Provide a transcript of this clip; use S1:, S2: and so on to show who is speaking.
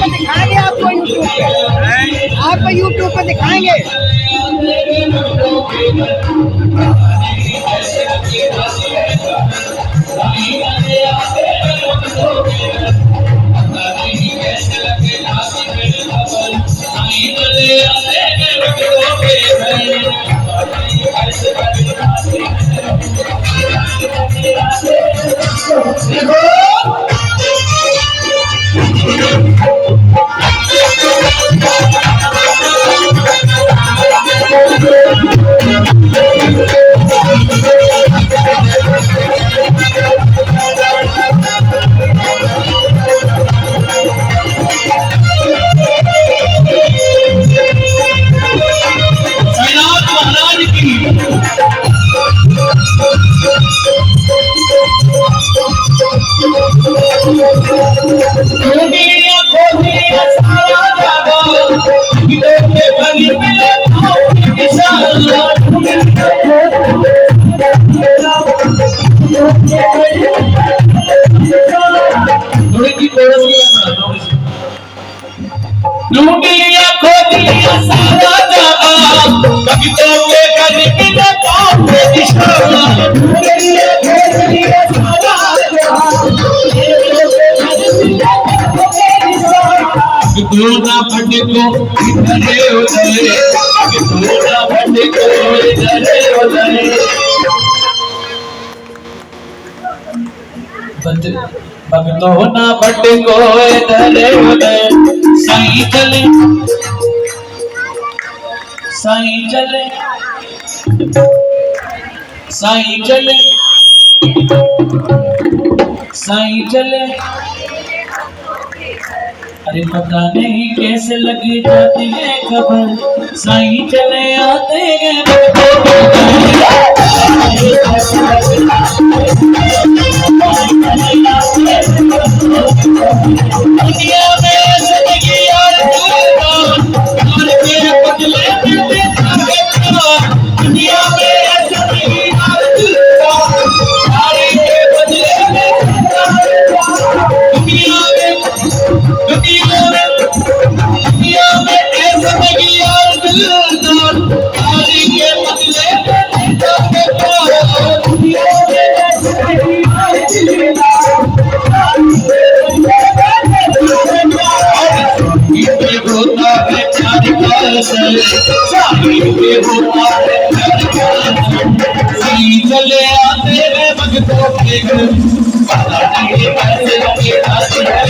S1: दिखाएंगे आपको यूट्यूब पे, आपको यूट्यूब पे दिखाएंगे।
S2: थोड़ा बड़े को इधरे उधरे, थोड़ा बड़े को इधरे उधरे, भक्तों ना बड़े को इधरे उधरे, साईं चले, साईं चले, साईं चले, साईं चले। अरे पता नहीं कैसे लगी जाती है खबर, साईं चले आते हैं दुनिया में जिंदगी और के बदले दुनिया में जिंदगी और के बदले दुनिया में ऐसा नहीं यार दिलदार आरी के बदले दुनिया में ऐसा नहीं यार दिलदार ये होता है प्यार का असर, ये होता है प्यार का असर। साईं चले आते हैं भक्तों के घर, पता नहीं कैसे लगे आते हैं